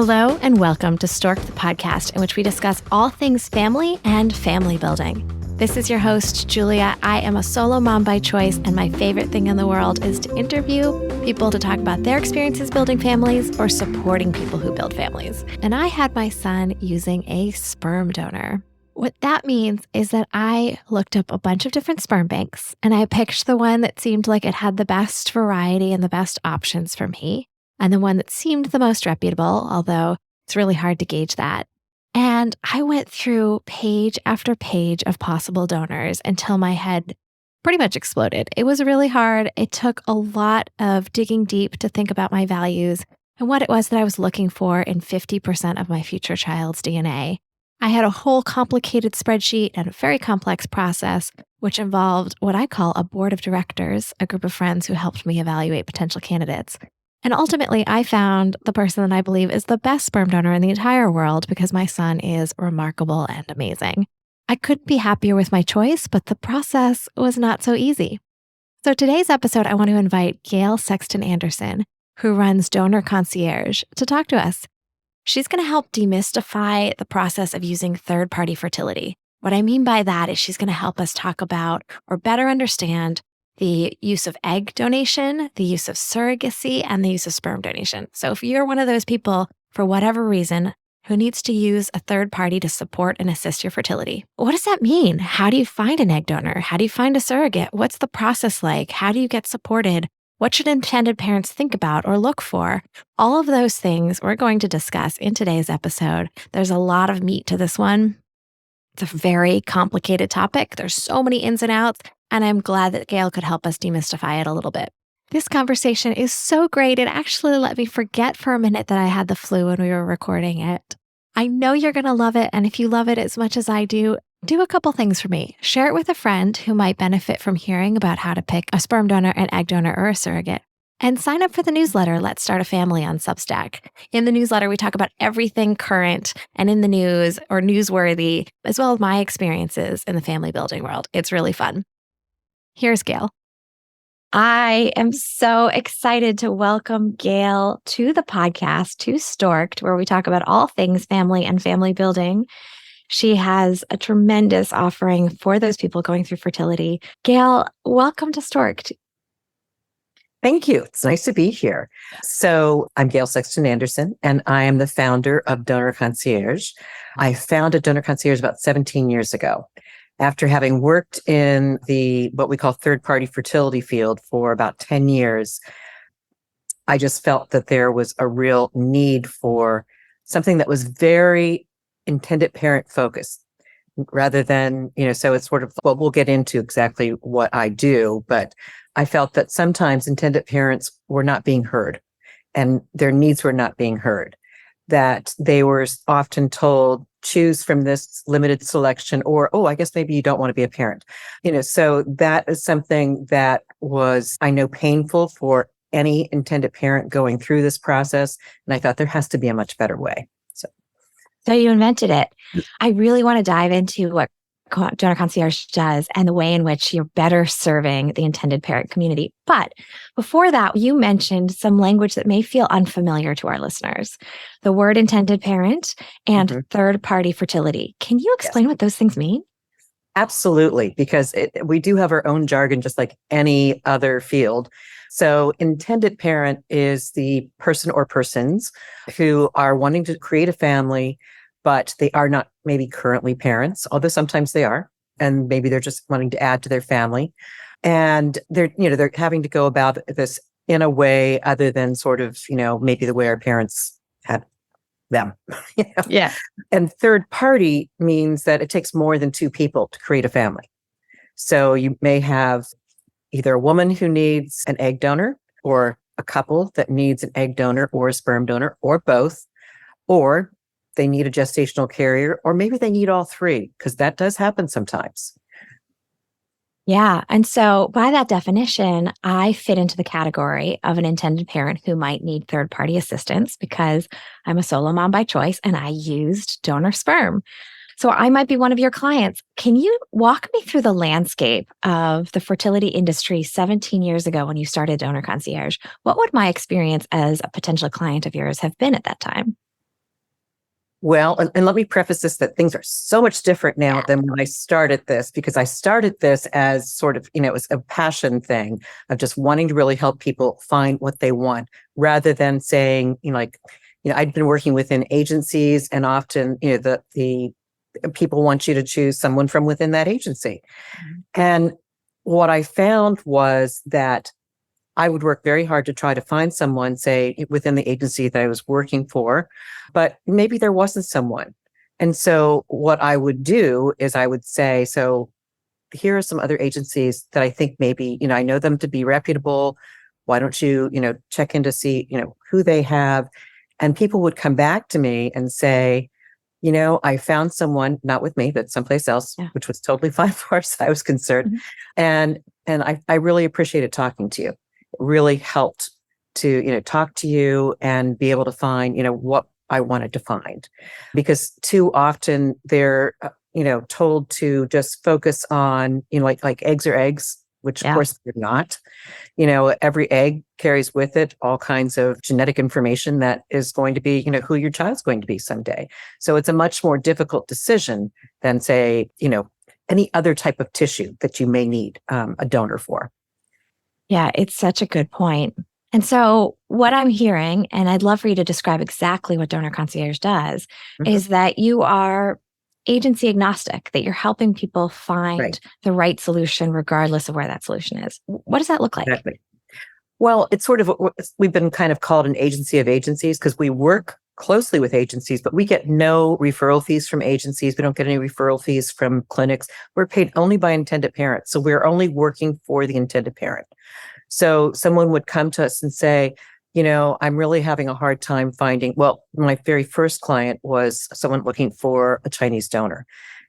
Hello and welcome to Stork'd, the podcast in which we discuss all things family and family building. This is your host, Julia. I am a solo mom by choice, and my favorite thing in the world is to interview people to talk about their experiences building families or supporting people who build families. And I had my son using a sperm donor. What that means is that I looked up a bunch of different sperm banks, and I picked the one that seemed like it had the best variety and the best options for me, and the one that seemed the most reputable, although it's really hard to gauge that. And I went through page after page of possible donors until my head pretty much exploded. It was really hard. It took a lot of digging deep to think about my values and what it was that I was looking for in 50% of my future child's DNA. I had a whole complicated spreadsheet and a very complex process, which involved what I call a board of directors, a group of friends who helped me evaluate potential candidates. And ultimately, I found the person that I believe is the best sperm donor in the entire world because my son is remarkable and amazing. I couldn't be happier with my choice, but the process was not so easy. So today's episode, I want to invite Gail Sexton Anderson, who runs Donor Concierge, to talk to us. She's going to help demystify the process of using third-party fertility. What I mean by that is she's going to help us talk about or better understand the use of egg donation, the use of surrogacy, and the use of sperm donation. So if you're one of those people, for whatever reason, who needs to use a third party to support and assist your fertility, what does that mean? How do you find an egg donor? How do you find a surrogate? What's the process like? How do you get supported? What should intended parents think about or look for? All of those things we're going to discuss in today's episode. There's a lot of meat to this one. It's a very complicated topic. There's so many ins and outs, and I'm glad that Gail could help us demystify it a little bit. This conversation is so great. It actually let me forget for a minute that I had the flu when we were recording it. I know you're going to love it, and if you love it as much as I do a couple things for me. Share it with a friend who might benefit from hearing about how to pick a sperm donor, an egg donor, or a surrogate. And sign up for the newsletter, Let's Start a Family on Substack. In the newsletter, we talk about everything current and in the news or newsworthy, as well as my experiences in the family building world. It's really fun. Here's Gail. I am so excited to welcome Gail to the podcast, to Stork'd, where we talk about all things family and family building. She has a tremendous offering for those people going through fertility. Gail, welcome to Stork'd. Thank you. It's nice to be here. So I'm Gail Sexton Anderson, and I am the founder of Donor Concierge. I founded Donor Concierge about 17 years ago. After having worked in the what we call third-party fertility field for about 10 years, I just felt that there was a real need for something that was very intended parent focused rather than, so it's sort of, well, we'll get into exactly what I do, but I felt that sometimes intended parents were not being heard and their needs were not being heard, that they were often told, choose from this limited selection, or, oh, I guess maybe you don't want to be a parent. So that is something that was, I know, painful for any intended parent going through this process. And I thought there has to be a much better way. So you invented it. I really want to dive into what Donor Concierge does and the way in which you're better serving the intended parent community. But before that, you mentioned some language that may feel unfamiliar to our listeners. The word intended parent and third-party fertility. Can you explain what those things mean? Absolutely, because we do have our own jargon, just like any other field. So intended parent is the person or persons who are wanting to create a family, but they are not maybe currently parents, although sometimes they are, and maybe they're just wanting to add to their family. And they're having to go about this in a way other than sort of, maybe the way our parents had them. Yeah. And third party means that it takes more than two people to create a family. So you may have either a woman who needs an egg donor, or a couple that needs an egg donor or a sperm donor, or both, or they need a gestational carrier, or maybe they need all three, because that does happen sometimes. Yeah. And so by that definition, I fit into the category of an intended parent who might need third-party assistance because I'm a solo mom by choice and I used donor sperm. So I might be one of your clients. Can you walk me through the landscape of the fertility industry 17 years ago when you started Donor Concierge? What would my experience as a potential client of yours have been at that time? Well, and let me preface this that things are so much different now than when I started this, because I started this as sort of, it was a passion thing of just wanting to really help people find what they want rather than saying, I'd been working within agencies and often, the people want you to choose someone from within that agency. Mm-hmm. And what I found was that I would work very hard to try to find someone, say, within the agency that I was working for, but maybe there wasn't someone. And so what I would do is I would say, so here are some other agencies that I think maybe, I know them to be reputable. Why don't you, check in to see, who they have? And people would come back to me and say, I found someone, not with me, but someplace else, which was totally fine for us. I was concerned. Mm-hmm. And I really appreciated talking to you. It really helped to, talk to you and be able to find, what I wanted to find. Because too often they're, told to just focus on, like eggs are eggs, which of course they're not. Every egg carries with it all kinds of genetic information that is going to be, who your child's going to be someday. So it's a much more difficult decision than, say, any other type of tissue that you may need a donor for. Yeah, it's such a good point. And so what I'm hearing, and I'd love for you to describe exactly what Donor Concierge does, is that you are agency agnostic, that you're helping people find the right solution regardless of where that solution is. What does that look like? Exactly. Well, it's sort of, we've been kind of called an agency of agencies because we work closely with agencies, but we get no referral fees from agencies. We don't get any referral fees from clinics. We're paid only by intended parents. So we're only working for the intended parent. So someone would come to us and say, I'm really having a hard time finding, well, my very first client was someone looking for a Chinese donor.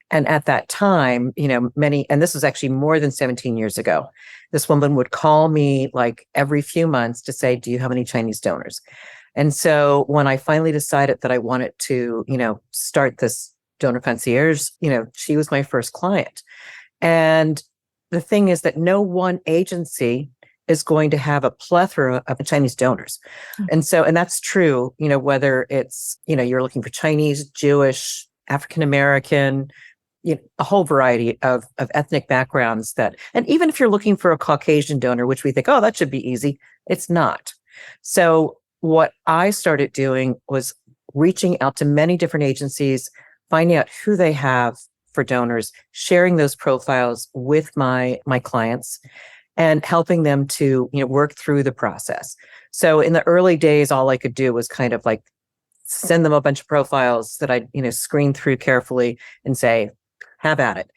And at that time, and this was actually more than 17 years ago, this woman would call me like every few months to say, do you have any Chinese donors? And so when I finally decided that I wanted to, start this Donor Concierge, she was my first client. And the thing is that no one agency is going to have a plethora of Chinese donors. Mm-hmm. And that's true, whether it's, you're looking for Chinese, Jewish, African-American, a whole variety of ethnic backgrounds and even if you're looking for a Caucasian donor, which we think, oh, that should be easy, it's not. So what I started doing was reaching out to many different agencies, finding out who they have for donors, sharing those profiles with my clients, and helping them to, work through the process. So in the early days, all I could do was kind of like send them a bunch of profiles that I, screen through carefully and say, have at it.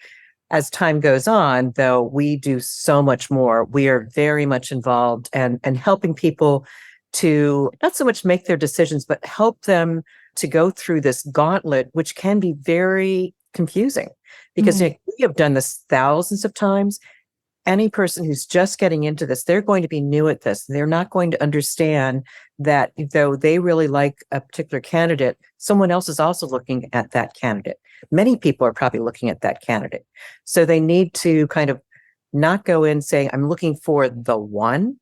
As time goes on, though, we do so much more. We are very much involved and helping people to not so much make their decisions, but help them to go through this gauntlet, which can be very confusing because we have done this thousands of times. Any person who's just getting into this, they're going to be new at this. They're not going to understand that though they really like a particular candidate, someone else is also looking at that candidate. Many people are probably looking at that candidate. So they need to kind of not go in saying, I'm looking for the one.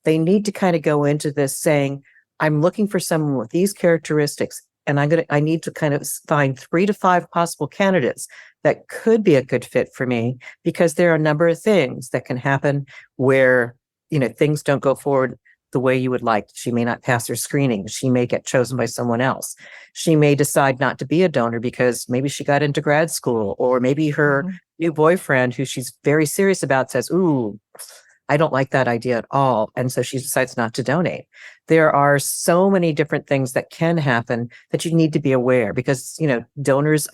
They need to kind of go into this saying, I'm looking for someone with these characteristics. And I need to kind of find 3 to 5 possible candidates that could be a good fit for me, because there are a number of things that can happen where, things don't go forward the way you would like. She may not pass her screening. She may get chosen by someone else. She may decide not to be a donor because maybe she got into grad school, or maybe her new boyfriend, who she's very serious about, says, ooh, I don't like that idea at all. And so she decides not to donate. There are so many different things that can happen that you need to be aware, because, donors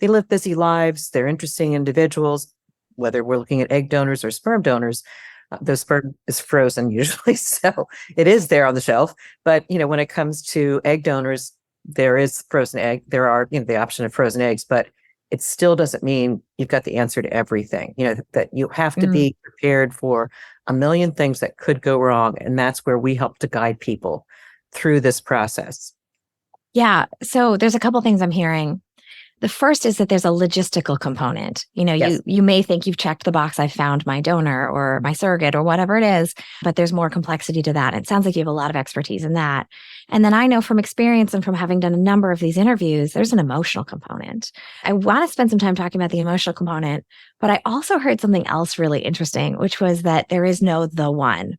they live busy lives. They're interesting individuals, whether we're looking at egg donors or sperm donors. The sperm is frozen usually, so it is there on the shelf. But, when it comes to egg donors, there is frozen egg. There are, the option of frozen eggs, but it still doesn't mean you've got the answer to everything, that you have to be prepared for a million things that could go wrong. And that's where we help to guide people through this process. Yeah. So there's a couple things I'm hearing. The first is that there's a logistical component. Yes. You may think you've checked the box, I found my donor or my surrogate or whatever it is, but there's more complexity to that. It sounds like you have a lot of expertise in that. And then I know from experience and from having done a number of these interviews, there's an emotional component. I want to spend some time talking about the emotional component, but I also heard something else really interesting, which was that there is no the one.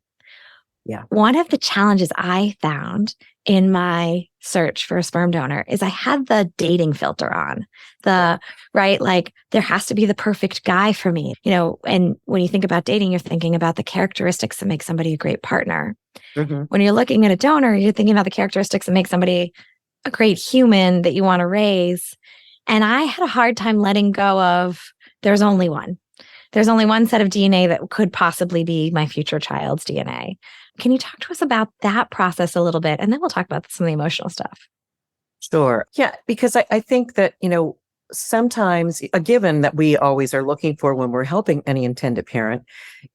Yeah. One of the challenges I found in my search for a sperm donor is I had the dating filter on, right? Like there has to be the perfect guy for me, and when you think about dating, you're thinking about the characteristics that make somebody a great partner. Mm-hmm. When you're looking at a donor, you're thinking about the characteristics that make somebody a great human that you want to raise. And I had a hard time letting go of there's only one. There's only one set of DNA that could possibly be my future child's DNA. Can you talk to us about that process a little bit? And then we'll talk about some of the emotional stuff. Sure. Yeah, because I think that, sometimes a given that we always are looking for when we're helping any intended parent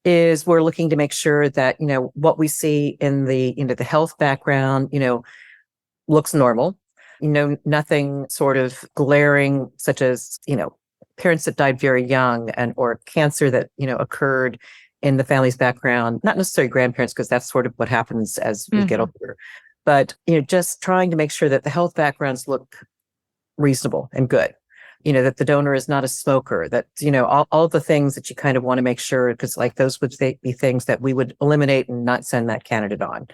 is we're looking to make sure that, what we see in the health background, looks normal, nothing sort of glaring, such as, parents that died very young or cancer that, occurred in the family's background, not necessarily grandparents, because that's sort of what happens as we get older, but, just trying to make sure that the health backgrounds look reasonable and good, that the donor is not a smoker, that, all the things that you kind of want to make sure, because like those would be things that we would eliminate and not send that candidate on.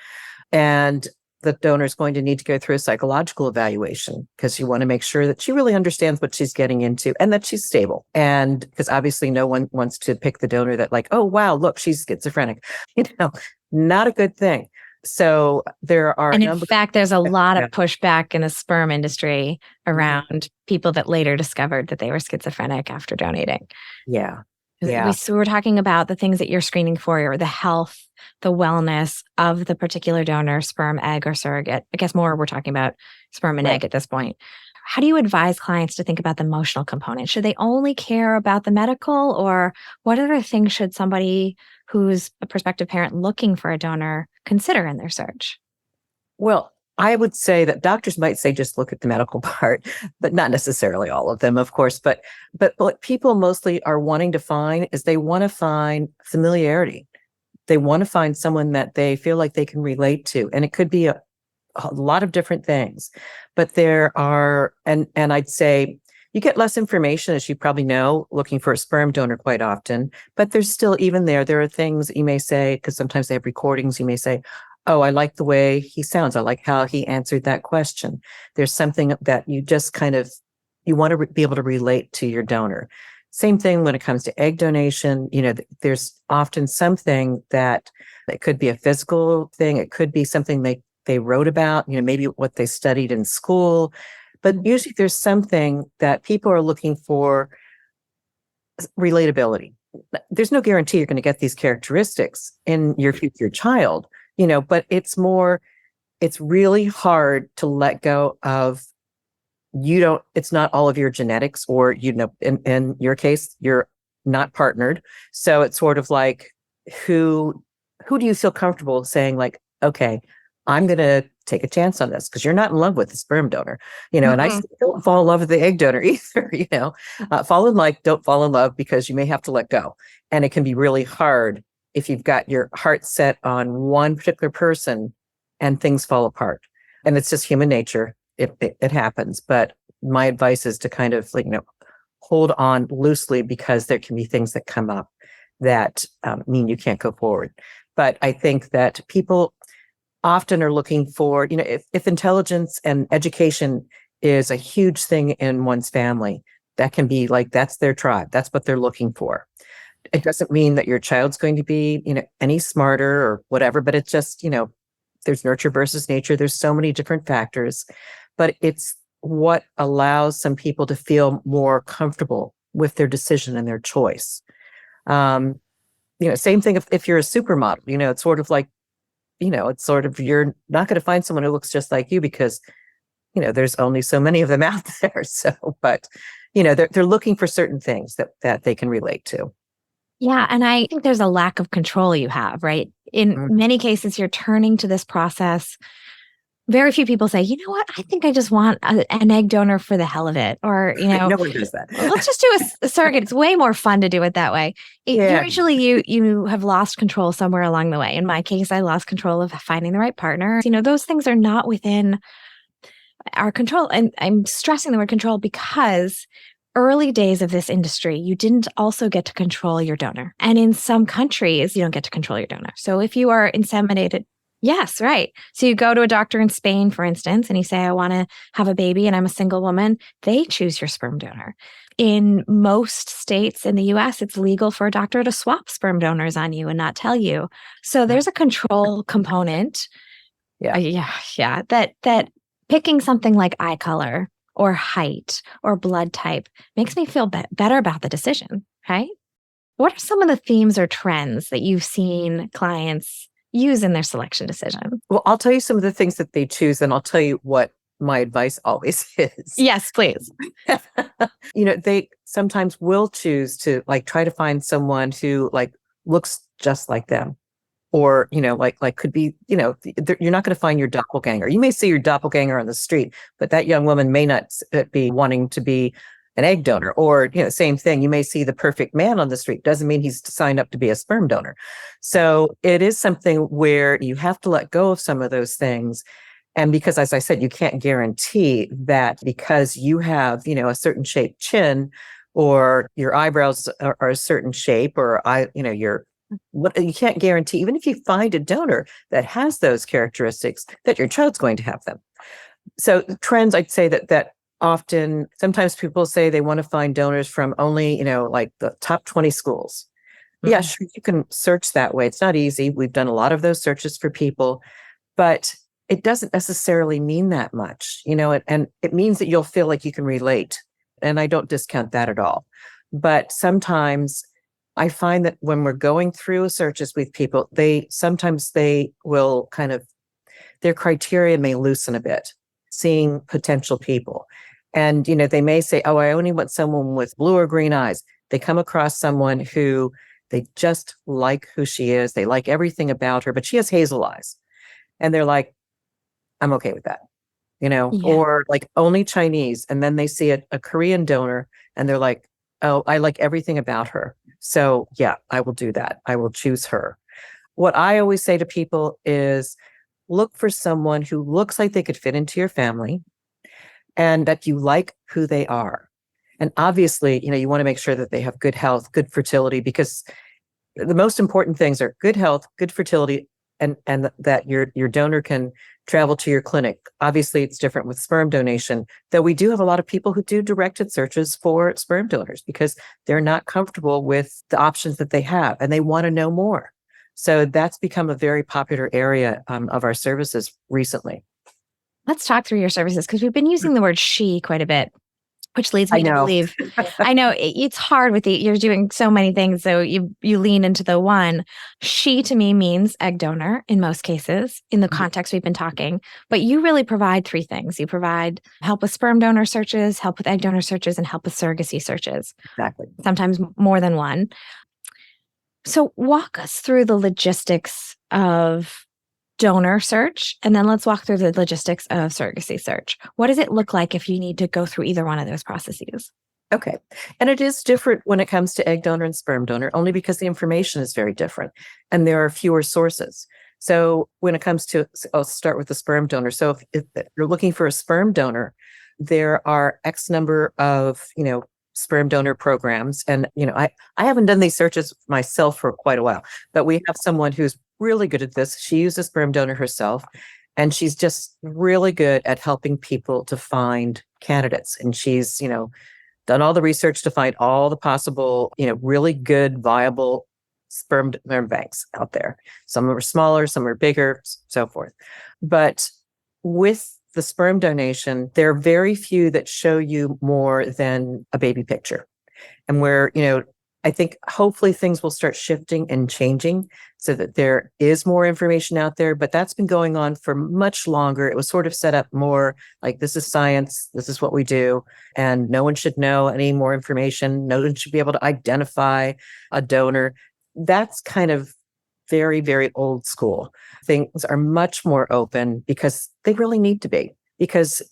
And the donor is going to need to go through a psychological evaluation because you want to make sure that she really understands what she's getting into and that she's stable. And because obviously no one wants to pick the donor that like, oh, wow, look, she's schizophrenic, not a good thing. So there are, and in fact, there's a lot of pushback in the sperm industry around Mm-hmm. people that later discovered that they were schizophrenic after donating. Yeah. Yeah. We're talking about the things that you're screening for, or the health, the wellness of the particular donor, sperm, egg, or surrogate. I guess more we're talking about sperm and egg at this point. How do you advise clients to think about the emotional component? Should they only care about the medical, or what other things should somebody who's a prospective parent looking for a donor consider in their search? Well, I would say that doctors might say just look at the medical part, but not necessarily all of them, of course. But what people mostly are wanting to find is they want to find familiarity. They want to find someone that they feel like they can relate to. And it could be a lot of different things. But there are, and I'd say you get less information, as you probably know, looking for a sperm donor quite often. But there's still, even there are things that you may say, because sometimes they have recordings, you may say, oh, I like the way he sounds. I like how he answered that question. There's something that you just kind of, you want to be able to relate to your donor. Same thing when it comes to egg donation. There's often something that it could be a physical thing. It could be something they wrote about, maybe what they studied in school. But usually there's something that people are looking for relatability. There's no guarantee you're going to get these characteristics in your future child. But it's really hard to let go of, it's not all of your genetics, or, in your case, you're not partnered. So it's sort of like, who do you feel comfortable saying like, okay, I'm going to take a chance on this, because you're not in love with the sperm donor, and I don't fall in love with the egg donor either, don't fall in love, because you may have to let go. And it can be really hard if you've got your heart set on one particular person and things fall apart. And it's just human nature. It happens. But my advice is to kind of hold on loosely, because there can be things that come up that mean you can't go forward. But I think that people often are looking for, if intelligence and education is a huge thing in one's family, that can be like, that's their tribe. That's what they're looking for. It doesn't mean that your child's going to be, any smarter or whatever, but it's just, there's nurture versus nature. There's so many different factors, but it's what allows some people to feel more comfortable with their decision and their choice. Same thing if you're a supermodel, it's sort of like, you're not going to find someone who looks just like you, because, there's only so many of them out there. So, but, they're looking for certain things that they can relate to. Yeah. And I think there's a lack of control you have, right? In many cases, you're turning to this process very few people say, you know what, I think I just want an egg donor for the hell of it. Or, No one does that. let's just do a surrogate. It's way more fun to do it that way. Yeah. Usually you have lost control somewhere along the way. In my case, I lost control of finding the right partner. Those things are not within our control. And I'm stressing the word control because early days of this industry, you didn't also get to control your donor. And in some countries, you don't get to control your donor. So if you are inseminated, yes, right. So you go to a doctor in Spain, for instance, and you say, I want to have a baby and I'm a single woman. They choose your sperm donor. In most states in the US, it's legal for a doctor to swap sperm donors on you and not tell you. So there's a control component. Yeah. That picking something like eye color or height or blood type makes me feel better about the decision, right? What are some of the themes or trends that you've seen clients use in their selection decision? Well, I'll tell you some of the things that they choose, and I'll tell you what my advice always is. Yes, please. They sometimes will choose to try to find someone who looks just like them. Or, could be, you're not going to find your doppelganger. You may see your doppelganger on the street, but that young woman may not be wanting to be an egg donor. Or, same thing. You may see the perfect man on the street. Doesn't mean he's signed up to be a sperm donor. So it is something where you have to let go of some of those things. And because, as I said, you can't guarantee that because you have, a certain shaped chin or your eyebrows are a certain shape or you can't guarantee, even if you find a donor that has those characteristics, that your child's going to have them. So trends, I'd say that often, sometimes people say they want to find donors from only, the top 20 schools. Mm-hmm. Yeah, sure, you can search that way. It's not easy. We've done a lot of those searches for people, but it doesn't necessarily mean that much, and it means that you'll feel like you can relate. And I don't discount that at all. But sometimes I find that when we're going through searches with people, sometimes they will their criteria may loosen a bit, seeing potential people. And, they may say, oh, I only want someone with blue or green eyes. They come across someone who they just like who she is. They like everything about her, but she has hazel eyes. And they're like, I'm okay with that, or only Chinese. And then they see a Korean donor and they're like, oh, I like everything about her. So yeah, I will do that. I will choose her. What I always say to people is look for someone who looks like they could fit into your family and that you like who they are. And obviously, you want to make sure that they have good health, good fertility, because the most important things are good health, good fertility, and that your donor can travel to your clinic. Obviously, it's different with sperm donation, though we do have a lot of people who do directed searches for sperm donors because they're not comfortable with the options that they have and they want to know more. So that's become a very popular area of our services recently. Let's talk through your services because we've been using the word she quite a bit, which leads me to believe. I know it's hard with you're doing so many things, so you lean into the one. She to me means egg donor in most cases, in the context we've been talking. But you really provide three things. You provide help with sperm donor searches, help with egg donor searches, and help with surrogacy searches. Exactly. Sometimes more than one. So walk us through the logistics of donor search, and then let's walk through the logistics of surrogacy search. What does it look like if you need to go through either one of those processes? Okay. And it is different when it comes to egg donor and sperm donor, only because the information is very different and there are fewer sources. So when it comes to, I'll start with the sperm donor. So if you're looking for a sperm donor, there are X number of, sperm donor programs. And, I haven't done these searches myself for quite a while, but we have someone who's really good at this. She used a sperm donor herself, and she's just really good at helping people to find candidates. And she's, done all the research to find all the possible, really good, viable sperm banks out there. Some are smaller, some are bigger, so forth. But with the sperm donation, there are very few that show you more than a baby picture. And where, I think hopefully things will start shifting and changing so that there is more information out there, but that's been going on for much longer. It was sort of set up more like this is science, this is what we do, and no one should know any more information. No one should be able to identify a donor. That's kind of very, very old school. Things are much more open because they really need to be. Because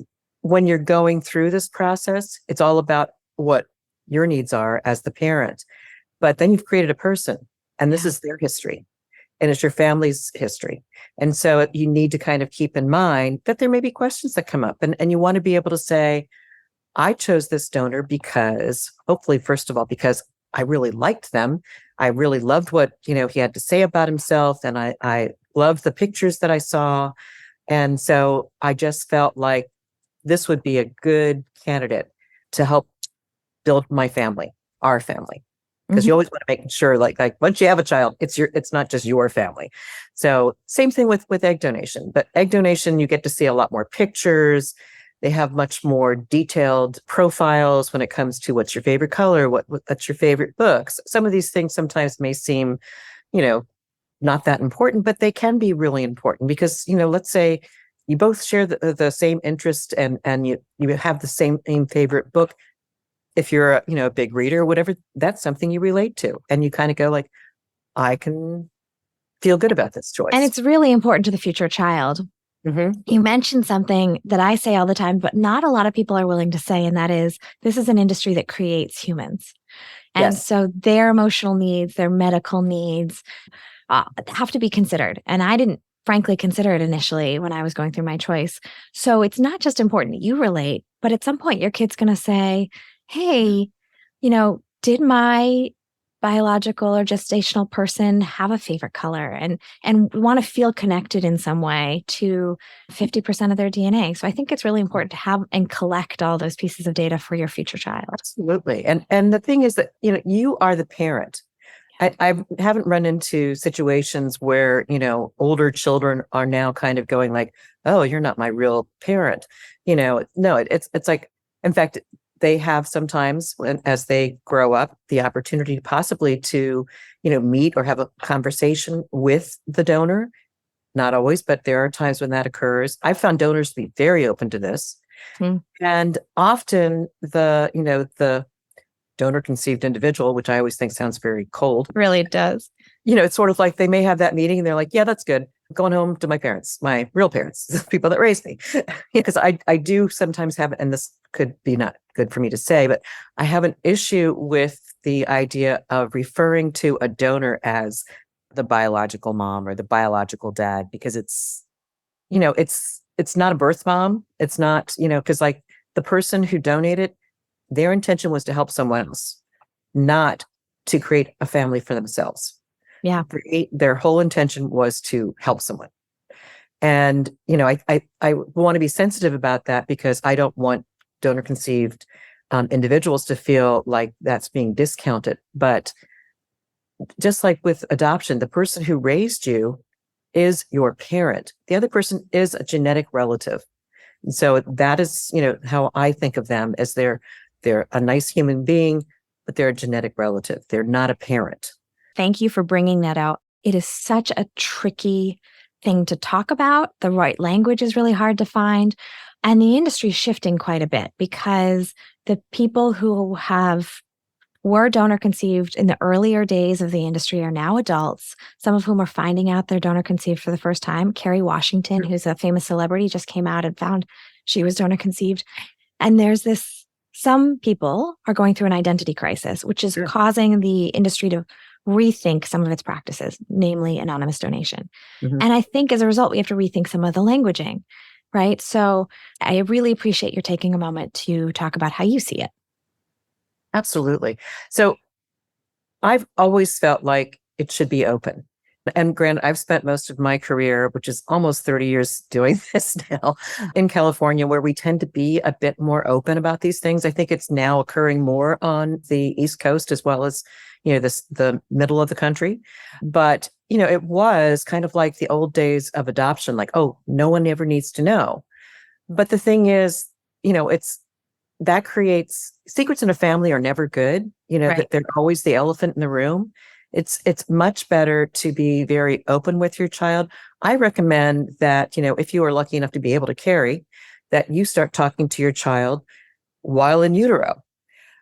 when you're going through this process, it's all about what your needs are as the parent. But then you've created a person, and this is their history, and it's your family's history. And so you need to kind of keep in mind that there may be questions that come up, and you want to be able to say, I chose this donor because, hopefully, first of all, because I really liked them. I really loved what, he had to say about himself, and I loved the pictures that I saw. And so I just felt like this would be a good candidate to help build my family, our family. Because you always want to make sure, like once you have a child, it's not just your family. So same thing with egg donation. But egg donation, you get to see a lot more pictures. They have much more detailed profiles when it comes to what's your favorite color, what's your favorite books. Some of these things sometimes may seem, not that important, but they can be really important because, let's say you both share the same interest and you have the same favorite book. If you're a big reader or whatever, that's something you relate to. And you kind of go like, I can feel good about this choice. And it's really important to the future child. You mentioned something that I say all the time, but not a lot of people are willing to say. And that is, this is an industry that creates humans. And so their emotional needs, their medical needs have to be considered. And I didn't frankly consider it initially when I was going through my choice. So it's not just important that you relate, but at some point your kid's going to say, hey, did my biological or gestational person have a favorite color? And we want to feel connected in some way to 50% of their DNA. So I think it's really important to have and collect all those pieces of data for your future child. Absolutely. And the thing is that, you are the parent. I haven't run into situations where, older children are now kind of going like, oh, you're not my real parent. No, it's like, in fact, they have sometimes, as they grow up, the opportunity possibly to, meet or have a conversation with the donor. Not always, but there are times when that occurs. I've found donors to be very open to this. And often the donor conceived individual, which I always think sounds very cold. Really, it does. It's sort of like they may have that meeting and they're like, yeah, that's good. I'm going home to my parents, my real parents, the people that raised me. Because I do sometimes have, and this could be not good for me to say, but I have an issue with the idea of referring to a donor as the biological mom or the biological dad, because it's not a birth mom. It's not, because like the person who donated, their intention was to help someone else, not to create a family for themselves. Yeah. Their whole intention was to help someone. And, I want to be sensitive about that because I don't want donor conceived individuals to feel like that's being discounted. But just like with adoption, the person who raised you is your parent. The other person is a genetic relative. And so that is, how I think of them as they're a nice human being, but they're a genetic relative. They're not a parent. Thank you for bringing that out. It is such a tricky thing to talk about. The right language is really hard to find. And the industry is shifting quite a bit because the people who were donor conceived in the earlier days of the industry are now adults, some of whom are finding out they're donor conceived for the first time. Kerry Washington, who's a famous celebrity, just came out and found she was donor conceived. And there's some people are going through an identity crisis, which is causing the industry to rethink some of its practices, namely anonymous donation. And I think as a result, we have to rethink some of the languaging, right? So I really appreciate your taking a moment to talk about how you see it. Absolutely. So I've always felt like it should be open. And granted, I've spent most of my career, which is almost 30 years doing this now, in California, where we tend to be a bit more open about these things. I think it's now occurring more on the East Coast as well as, the middle of the country. But, it was kind of like the old days of adoption, like, oh, no one ever needs to know. But the thing is, that creates secrets in a family are never good. That they're always the elephant in the room. It's much better to be very open with your child. I recommend that, if you are lucky enough to be able to carry, that you start talking to your child while in utero.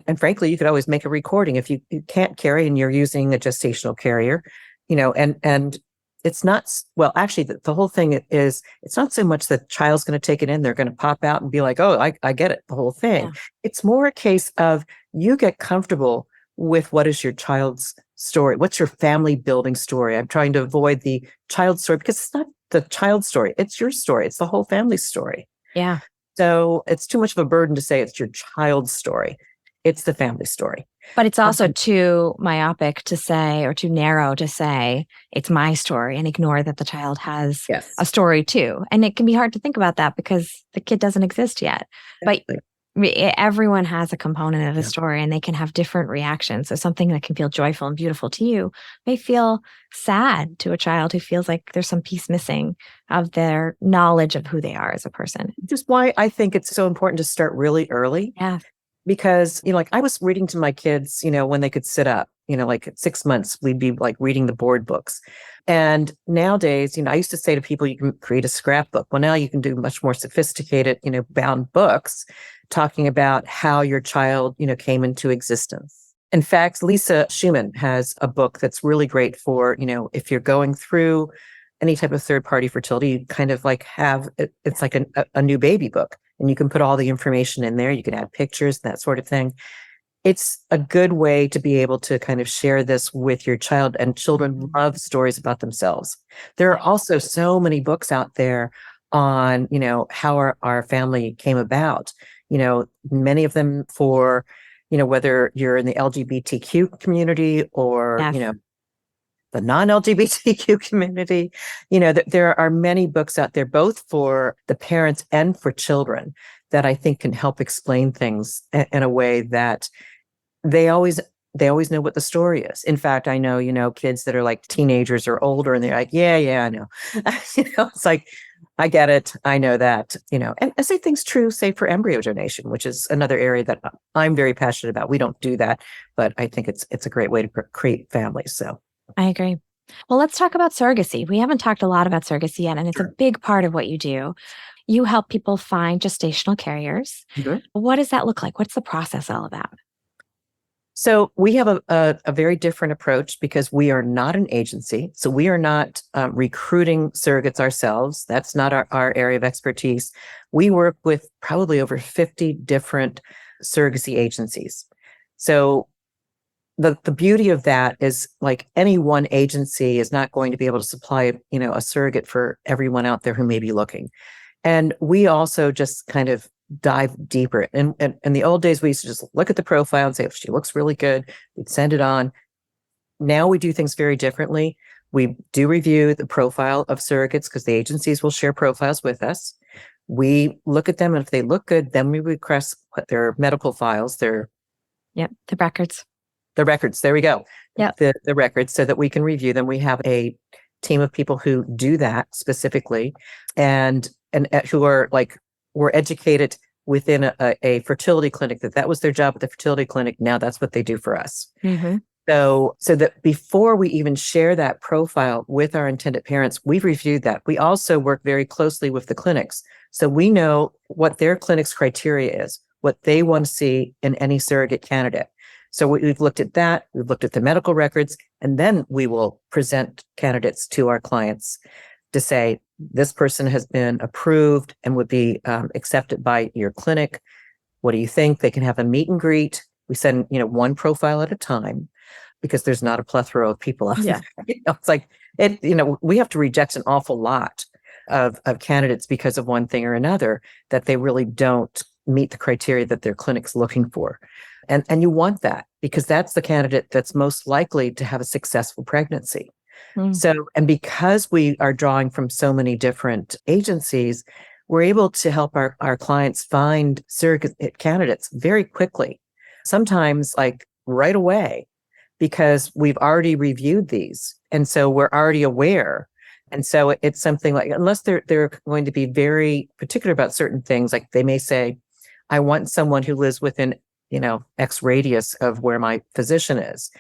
And frankly, you could always make a recording if you can't carry and you're using a gestational carrier, and it's not, well, actually, the whole thing is, it's not so much that child's going to take it in, they're going to pop out and be like, oh, I get it, the whole thing. Yeah. It's more a case of you get comfortable with what is your child's story. What's your family building story? I'm trying to avoid the child story because it's not the child story. It's your story. It's the whole family story. Yeah. So it's too much of a burden to say it's your child's story. It's the family story. But it's also too myopic to say, or too narrow to say, it's my story, and ignore that the child has Yes. a story too. And it can be hard to think about that because the kid doesn't exist yet. Exactly. But everyone has a component of a Yeah. story, and they can have different reactions. So something that can feel joyful and beautiful to you may feel sad to a child who feels like there's some piece missing of their knowledge of who they are as a person. Just why I think it's so important to start really early. Yeah. Because, like I was reading to my kids, when they could sit up, like at 6 months, we'd be like reading the board books. And nowadays, I used to say to people, you can create a scrapbook. Well, now you can do much more sophisticated, bound books talking about how your child, came into existence. In fact, Lisa Schumann has a book that's really great for, if you're going through any type of third-party fertility, you kind of like have, it's like a new baby book. And you can put all the information in there. You can add pictures, that sort of thing. It's a good way to be able to kind of share this with your child. And children love stories about themselves. There are also so many books out there on, how our family came about. Many of them for, whether you're in the LGBTQ community or, Yes. the non-LGBTQ community. There are many books out there, both for the parents and for children, that I think can help explain things in a way that they always know what the story is. In fact, I know, kids that are like teenagers or older, and they're like, yeah, I know. It's like, I get it. I know that, and I say things true, say for embryo donation, which is another area that I'm very passionate about. We don't do that, but I think it's a great way to create families. So. I agree. Well, let's talk about surrogacy. We haven't talked a lot about surrogacy yet, and it's a big part of what you do. You help people find gestational carriers. Mm-hmm. What does that look like? What's the process all about? So we have a very different approach because we are not an agency. So we are not recruiting surrogates ourselves. That's not our area of expertise. We work with probably over 50 different surrogacy agencies. So the beauty of that is, like, any one agency is not going to be able to supply, a surrogate for everyone out there who may be looking. And we also just kind of dive deeper. And in the old days, we used to just look at the profile and say, if she looks really good, we'd send it on. Now we do things very differently. We do review the profile of surrogates because the agencies will share profiles with us. We look at them, and if they look good, then we request their medical files, the records. The records, there we go. Yep. The records, so that we can review them. We have a team of people who do that specifically, and who are like, were educated within a fertility clinic, that was their job at the fertility clinic. Now that's what they do for us. Mm-hmm. So that before we even share that profile with our intended parents, we've reviewed that. We also work very closely with the clinics. So we know what their clinic's criteria is, what they want to see in any surrogate candidate. So we've looked at that, we've looked at the medical records, and then we will present candidates to our clients to say, this person has been approved and would be accepted by your clinic. What do you think? They can have a meet and greet. We send, one profile at a time, because there's not a plethora of people out there. It's like, we have to reject an awful lot of candidates because of one thing or another, that they really don't meet the criteria that their clinic's looking for. And you want that, because that's the candidate that's most likely to have a successful pregnancy. So, and because we are drawing from so many different agencies, we're able to help our clients find surrogate candidates very quickly, sometimes like right away, because we've already reviewed these. And so we're already aware. And so it's something like, unless they're going to be very particular about certain things, like they may say, I want someone who lives within, X radius of where my physician is.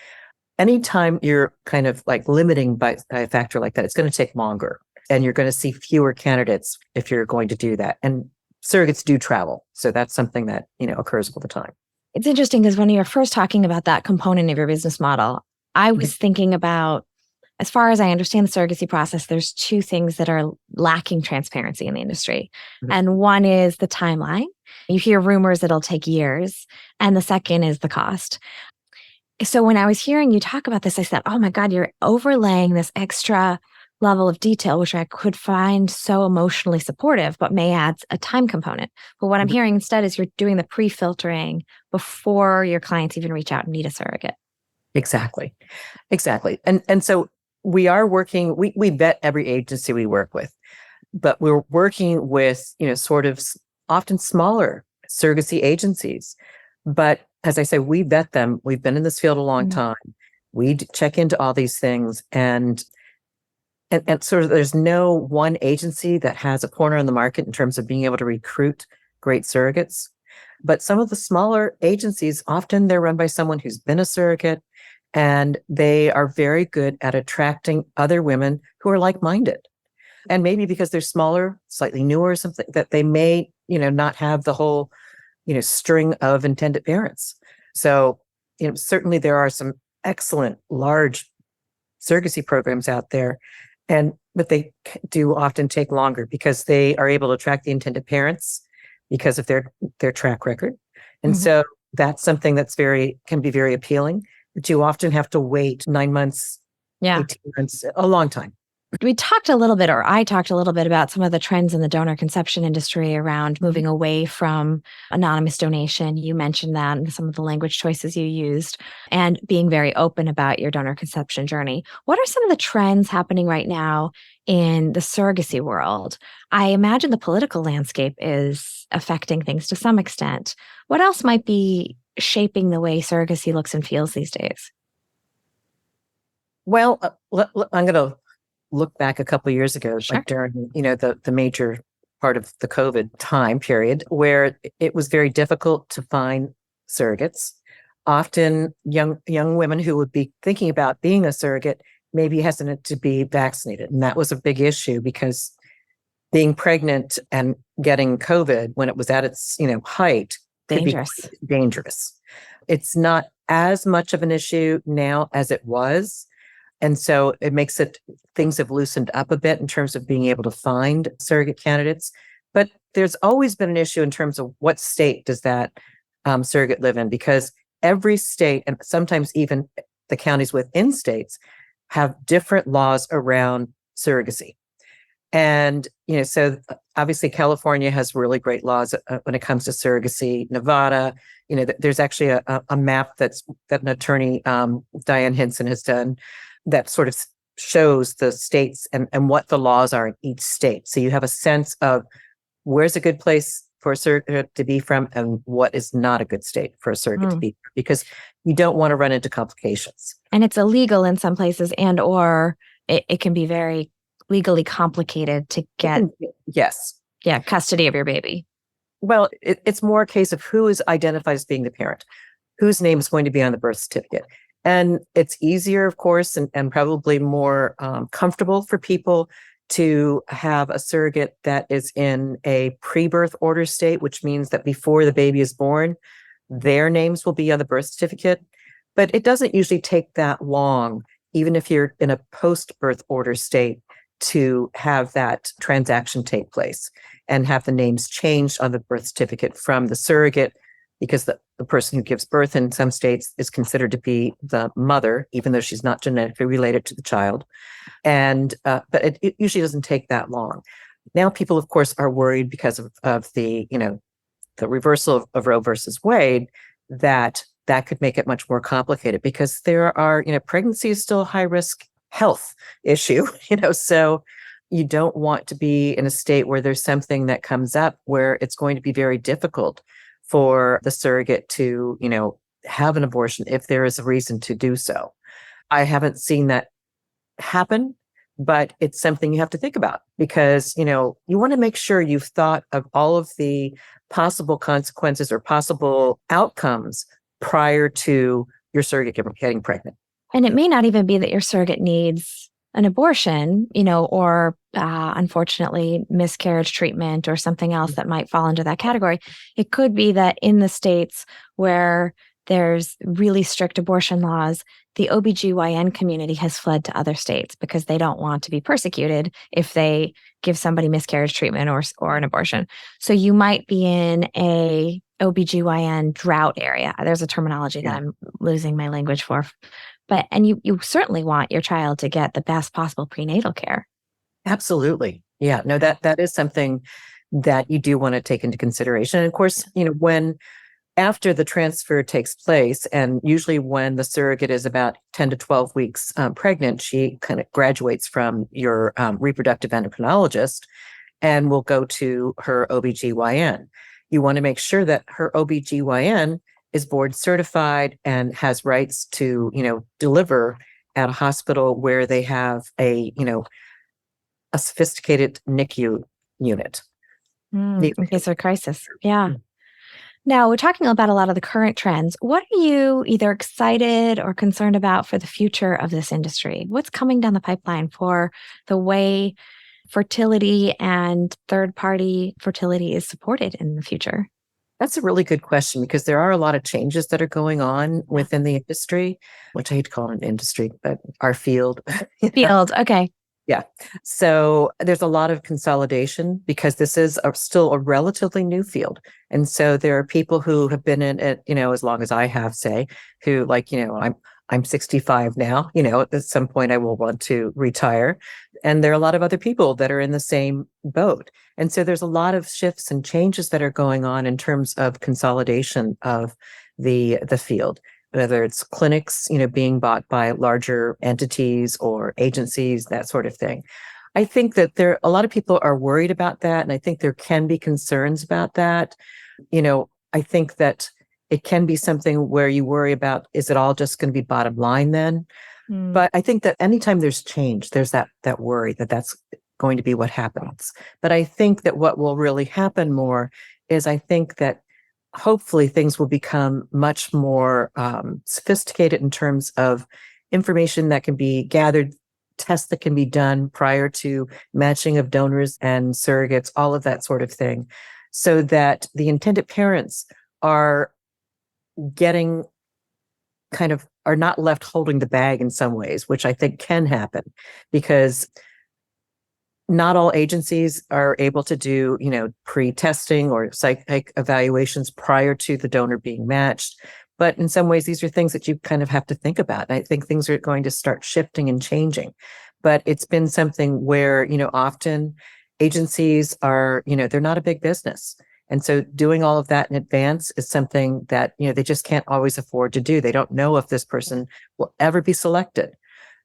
Anytime you're kind of like limiting by a factor like that, it's going to take longer, and you're going to see fewer candidates if you're going to do that. And surrogates do travel. So that's something that, occurs all the time. It's interesting because when you were first talking about that component of your business model, I was thinking about as far as I understand the surrogacy process, there's two things that are lacking transparency in the industry. Mhm. And one is the timeline. You hear rumors it'll take years. And the second is the cost. So when I was hearing you talk about this, I said, oh my God, you're overlaying this extra level of detail, which I could find so emotionally supportive, but may add a time component. But what I'm Mhm. hearing instead is you're doing the pre-filtering before your clients even reach out and need a surrogate. Exactly. Exactly. And so we are working, we vet every agency we work with, but we're working with, sort of often smaller surrogacy agencies. But as I say, we vet them. We've been in this field a long Mhm. time. We check into all these things, and sort of there's no one agency that has a corner on the market in terms of being able to recruit great surrogates. But some of the smaller agencies, often they're run by someone who's been a surrogate, and they are very good at attracting other women who are like-minded. And maybe because they're smaller, slightly newer or something, that they may, not have the whole, string of intended parents. So, certainly there are some excellent large surrogacy programs out there, but they do often take longer because they are able to attract the intended parents because of their track record. And Mhm. so that's something that's can be very appealing, but you often have to wait 9 months, Yeah. 18 months, a long time. We talked a little bit, or I talked a little bit about some of the trends in the donor conception industry around moving away from anonymous donation. You mentioned that and some of the language choices you used and being very open about your donor conception journey. What are some of the trends happening right now in the surrogacy world? I imagine the political landscape is affecting things to some extent. What else might be shaping the way surrogacy looks and feels these days? Well, I'm going to look back a couple of years ago, Sure. like during, the major part of the COVID time period, where it was very difficult to find surrogates. Often young women who would be thinking about being a surrogate may be hesitant to be vaccinated. And that was a big issue because being pregnant and getting COVID when it was at its, height could be Dangerous. quite dangerous. It's not as much of an issue now as it was. And so it makes things have loosened up a bit in terms of being able to find surrogate candidates. But there's always been an issue in terms of what state does that surrogate live in, because every state, and sometimes even the counties within states, have different laws around surrogacy. And, so obviously California has really great laws when it comes to surrogacy. Nevada, there's actually a map that an attorney, Diane Hinson, has done that sort of shows the states and what the laws are in each state. So you have a sense of where's a good place for a surrogate to be from and what is not a good state for a surrogate to be from, because you don't want to run into complications. And it's illegal in some places, or it can be very legally complicated to get Yes. custody of your baby. Well, it's more a case of who is identified as being the parent, whose name is going to be on the birth certificate. And it's easier, of course, and probably more comfortable for people to have a surrogate that is in a pre-birth order state, which means that before the baby is born, their names will be on the birth certificate. But it doesn't usually take that long, even if you're in a post-birth order state, to have that transaction take place and have the names changed on the birth certificate from the surrogate, because the person who gives birth in some states is considered to be the mother, even though she's not genetically related to the child. And but it usually doesn't take that long. Now people, of course, are worried because of the, the reversal of Roe versus Wade, that could make it much more complicated, because there are, pregnancy is still a high risk health issue, so you don't want to be in a state where there's something that comes up where it's going to be very difficult for the surrogate to, have an abortion if there is a reason to do so. I haven't seen that happen, but it's something you have to think about, because, you want to make sure you've thought of all of the possible consequences or possible outcomes prior to your surrogate getting pregnant. And it may not even be that your surrogate needs an abortion, or unfortunately miscarriage treatment or something else that might fall into that category. It could be that in the states where there's really strict abortion laws, the OBGYN community has fled to other states because they don't want to be persecuted if they give somebody miscarriage treatment or an abortion. So you might be in a OBGYN drought area. There's a terminology that I'm losing my language for. And you certainly want your child to get the best possible prenatal care. Absolutely. Yeah. No, that is something that you do want to take into consideration. And of course, when after the transfer takes place, and usually when the surrogate is about 10 to 12 weeks pregnant, she kind of graduates from your reproductive endocrinologist and will go to her OBGYN. You want to make sure that her OBGYN is board certified and has rights to, deliver at a hospital where they have a sophisticated NICU unit. In case of crisis. Yeah. Now, we're talking about a lot of the current trends. What are you either excited or concerned about for the future of this industry? What's coming down the pipeline for the way fertility and third-party fertility is supported in the future? That's a really good question, because there are a lot of changes that are going on within the industry, which I hate to call it an industry, but our field. Field, okay. Yeah. So there's a lot of consolidation because this is still a relatively new field. And so there are people who have been in it, as long as I have, say, who I'm 65 now, at some point I will want to retire. And there are a lot of other people that are in the same boat. And so there's a lot of shifts and changes that are going on in terms of consolidation of the field, whether it's clinics, being bought by larger entities or agencies, that sort of thing. I think that a lot of people are worried about that. And I think there can be concerns about that. I think that it can be something where you worry about, is it all just going to be bottom line then? But I think that anytime there's change, there's that worry that that's going to be what happens. But I think that what will really happen more is I think that hopefully things will become much more sophisticated in terms of information that can be gathered, tests that can be done prior to matching of donors and surrogates, all of that sort of thing, so that the intended parents are not left holding the bag in some ways, which I think can happen, because not all agencies are able to do, pre-testing or psych evaluations prior to the donor being matched. But in some ways, these are things that you kind of have to think about. And I think things are going to start shifting and changing. But it's been something where, often agencies are, they're not a big business. And so doing all of that in advance is something that, they just can't always afford to do. They don't know if this person will ever be selected.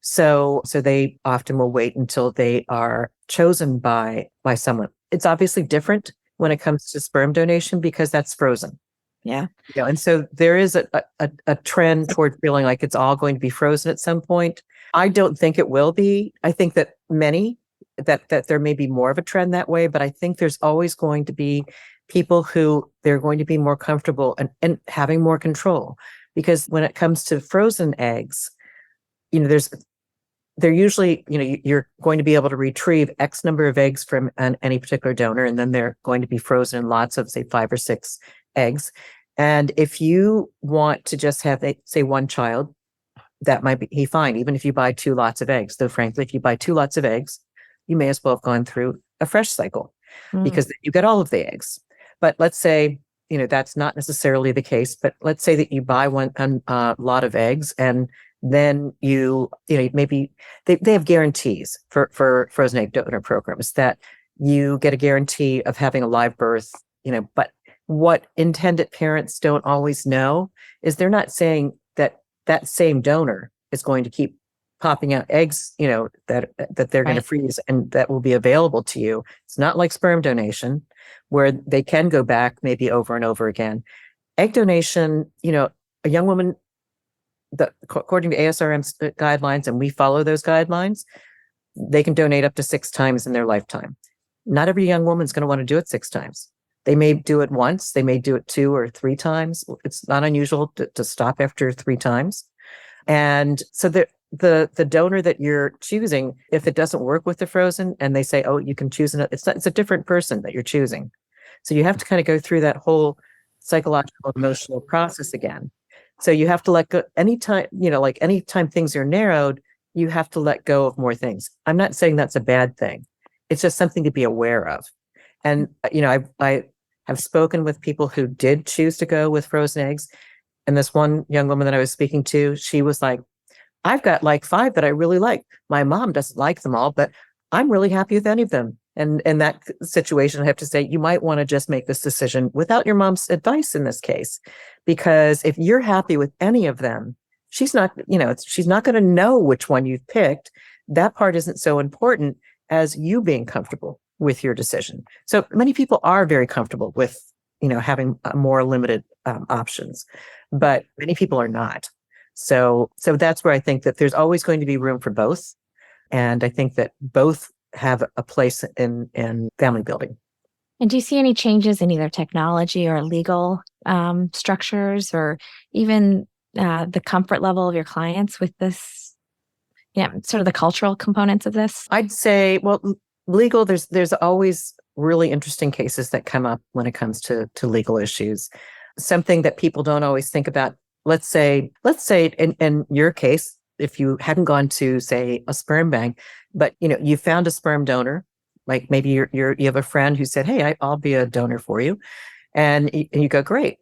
So they often will wait until they are chosen by someone. It's obviously different when it comes to sperm donation because that's frozen. Yeah. And so there is a trend toward feeling like it's all going to be frozen at some point. I don't think it will be. I think that that there may be more of a trend that way, but I think there's always going to be people who they're going to be more comfortable and having more control. Because when it comes to frozen eggs, they're usually, you're going to be able to retrieve X number of eggs from any particular donor, and then they're going to be frozen in lots of, say, 5 or 6 eggs. And if you want to just have, say, one child, that might be fine, even if you buy 2 lots of eggs. Though, frankly, if you buy 2 lots of eggs, you may as well have gone through a fresh cycle because you get all of the eggs. But let's say, that's not necessarily the case. But let's say that you buy one lot of eggs, and then maybe they have guarantees for frozen egg donor programs that you get a guarantee of having a live birth, but what intended parents don't always know is they're not saying that same donor is going to keep popping out eggs, that they're going to freeze and that will be available to you. It's not like sperm donation where they can go back maybe over and over again. Egg donation, a young woman, according to ASRM's guidelines, and we follow those guidelines, they can donate up to 6 times in their lifetime. Not every young woman's going to want to do it 6 times. They may do it once, they may do it 2 or 3 times. It's not unusual to stop after 3 times. And so the donor that you're choosing, if it doesn't work with the frozen and they say, oh, you can choose another, it's a different person that you're choosing. So you have to kind of go through that whole psychological, emotional process again. So you have to let go anytime, like anytime things are narrowed, you have to let go of more things. I'm not saying that's a bad thing. It's just something to be aware of. And, I have spoken with people who did choose to go with frozen eggs. And this one young woman that I was speaking to, she was like, I've got like 5 that I really like. My mom doesn't like them all, but I'm really happy with any of them. And in that situation, I have to say, you might want to just make this decision without your mom's advice in this case, because if you're happy with any of them, she's not going to know which one you've picked. That part isn't so important as you being comfortable with your decision. So many people are very comfortable with, having more limited options, but many people are not. So that's where I think that there's always going to be room for both. And I think that both have a place in family building. And do you see any changes in either technology or legal structures, or even the comfort level of your clients with this? Yeah, sort of the cultural components of this. I'd say, well, legal, there's always really interesting cases that come up when it comes to legal issues. Something that people don't always think about. Let's say in your case, if you hadn't gone to, say, a sperm bank, but you found a sperm donor, like maybe you have a friend who said, "Hey, I'll be a donor for you," and you go, "Great."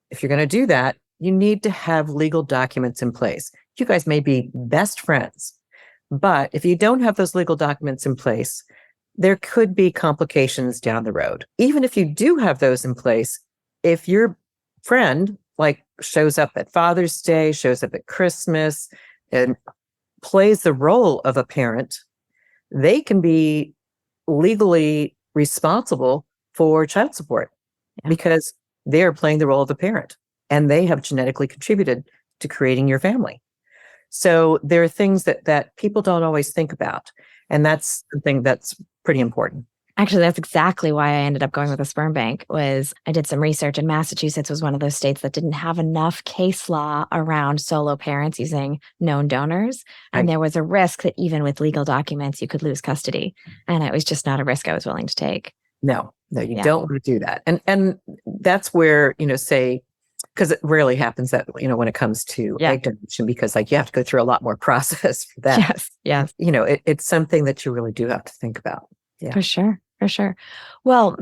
If you're going to do that, you need to have legal documents in place. You guys may be best friends, but if you don't have those legal documents in place, there could be complications down the road. Even if you do have those in place, if your friend like shows up at Father's Day, shows up at Christmas, and plays the role of a parent, they can be legally responsible for child support because they are playing the role of a parent and they have genetically contributed to creating your family. So there are things that people don't always think about. And that's something that's pretty important. Actually, that's exactly why I ended up going with a sperm bank. Was I did some research, and Massachusetts was one of those states that didn't have enough case law around solo parents using known donors. And there was a risk that even with legal documents, you could lose custody. And it was just not a risk I was willing to take. No, you don't want to do that. And that's where, say, because it rarely happens that, when it comes to egg donation, because you have to go through a lot more process for that. Yes. It's something that you really do have to think about. Yeah. For sure. Well,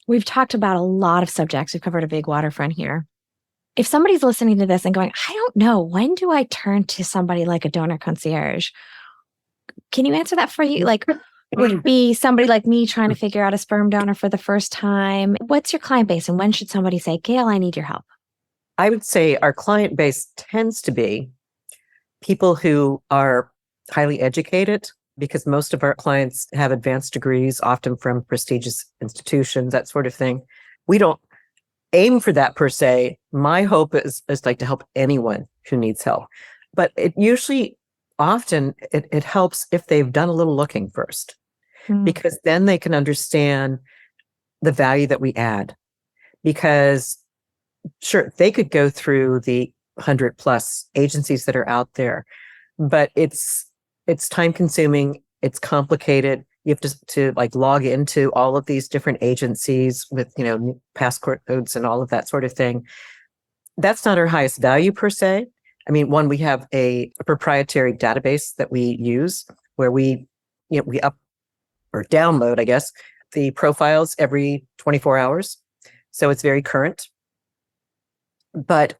we've talked about a lot of subjects. We've covered a big waterfront here. If somebody's listening to this and going, I don't know, when do I turn to somebody like a donor concierge? Can you answer that for you? Would it be somebody like me trying to figure out a sperm donor for the first time? What's your client base, and when should somebody say, Gail, I need your help? I would say our client base tends to be people who are highly educated, because most of our clients have advanced degrees, often from prestigious institutions, that sort of thing. We don't aim for that per se. My hope is to help anyone who needs help. But it usually, often, it helps if they've done a little looking first, because then they can understand the value that we add. Because sure, they could go through the 100+ agencies that are out there, but it's time consuming. It's complicated. You have to log into all of these different agencies with, passport codes and all of that sort of thing. That's not our highest value per se. I mean, one, we have a proprietary database that we use where we up or download, I guess, the profiles every 24 hours. So it's very current. But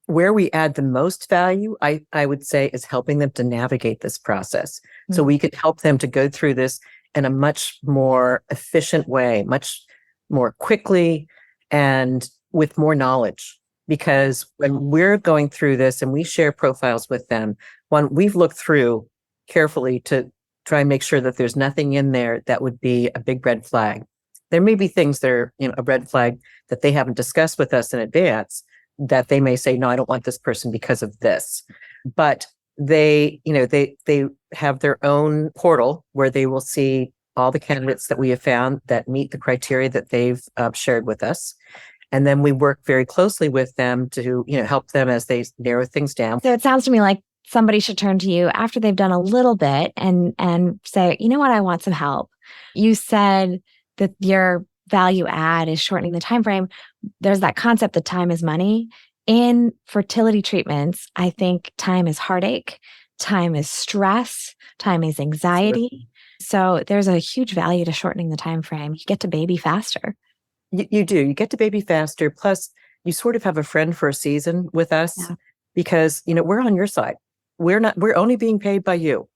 where we add the most value, I would say, is helping them to navigate this process. So we could help them to go through this in a much more efficient way, much more quickly, and with more knowledge. Because when we're going through this and we share profiles with them, one, we've looked through carefully to try and make sure that there's nothing in there that would be a big red flag. There may be things that are, a red flag that they haven't discussed with us in advance, that they may say, no, I don't want this person because of this. But they have their own portal where they will see all the candidates that we have found that meet the criteria that they've shared with us. And then we work very closely with them to, help them as they narrow things down. So it sounds to me like somebody should turn to you after they've done a little bit and say, you know what, I want some help. You said that your value add is shortening the time frame. There's that concept that time is money. In fertility treatments, I think time is heartache, time is stress, time is anxiety. So there's a huge value to shortening the time frame. You get to baby faster. You do. You get to baby faster. Plus, you sort of have a friend for a season with us because, we're on your side. We're only being paid by you.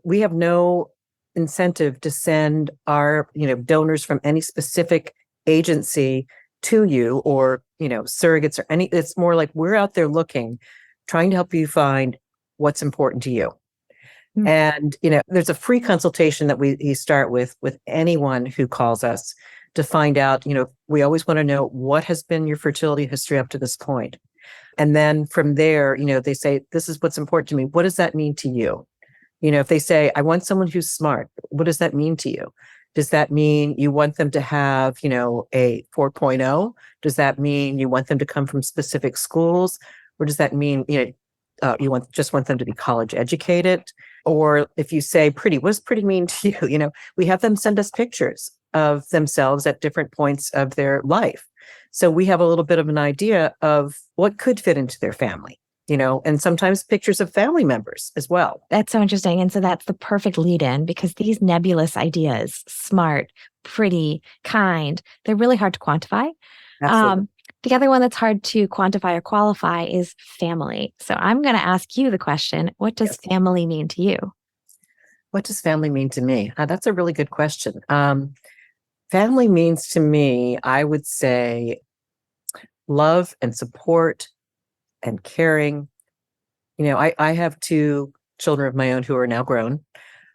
We have no incentive to send our, donors from any specific agency to you or, surrogates or any. It's more like we're out there looking, trying to help you find what's important to you. Mm-hmm. And, there's a free consultation that we start with anyone who calls us to find out, we always want to know what has been your fertility history up to this point. And then from there, they say, this is what's important to me. What does that mean to you? If they say, I want someone who's smart, what does that mean to you? Does that mean you want them to have, a 4.0? Does that mean you want them to come from specific schools? Or does that mean, you just want them to be college educated? Or if you say pretty, what does pretty mean to you? We have them send us pictures of themselves at different points of their life. So we have a little bit of an idea of what could fit into their family, and sometimes pictures of family members as well. That's so interesting. And so that's the perfect lead in because these nebulous ideas, smart, pretty, kind, they're really hard to quantify. The other one that's hard to quantify or qualify is family. So I'm going to ask you the question, what does family mean to you? What does family mean to me? That's a really good question. Family means to me, I would say, love and support and caring. I have 2 children of my own who are now grown,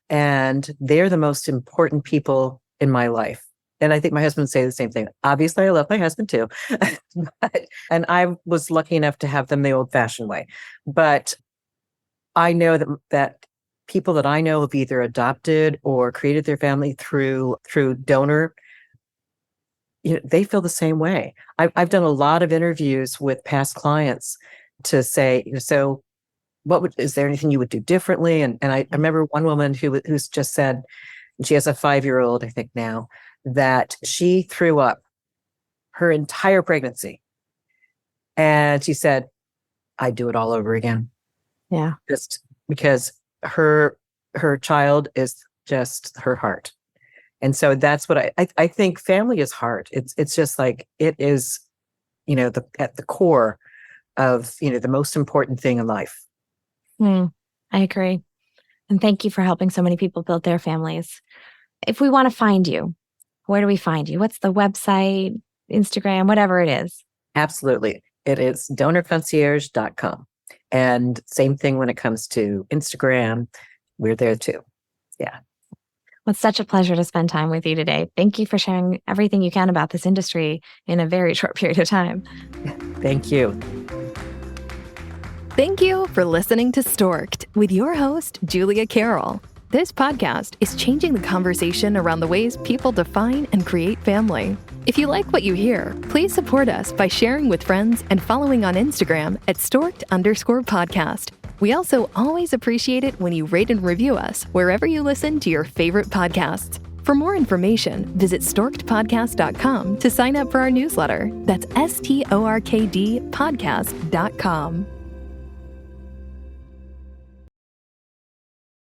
and they're the most important people in my life. And I think my husband would say the same thing. Obviously, I love my husband too. And I was lucky enough to have them the old-fashioned way. But I know that people that I know have either adopted or created their family through donor, they feel the same way. I've done a lot of interviews with past clients to say, so is there anything you would do differently? And I remember one woman who's just said, she has a 5-year-old, I think now, that she threw up her entire pregnancy. And she said, I'd do it all over again. Yeah. Just because her child is just her heart. And so that's what I think family is heart. It's just like, it is, at the core of, the most important thing in life. I agree. And thank you for helping so many people build their families. If we want to find you, where do we find you? What's the website, Instagram, whatever it is? Absolutely. It is donorconcierge.com. And same thing when it comes to Instagram. We're there too. Yeah. Well, it's such a pleasure to spend time with you today. Thank you for sharing everything you can about this industry in a very short period of time. Thank you. Thank you for listening to Stork'd with your host, Julia Carroll. This podcast is changing the conversation around the ways people define and create family. If you like what you hear, please support us by sharing with friends and following on Instagram at Stork'd_podcast. We also always appreciate it when you rate and review us wherever you listen to your favorite podcasts. For more information, visit storkedpodcast.com to sign up for our newsletter. That's STORKD podcast.com.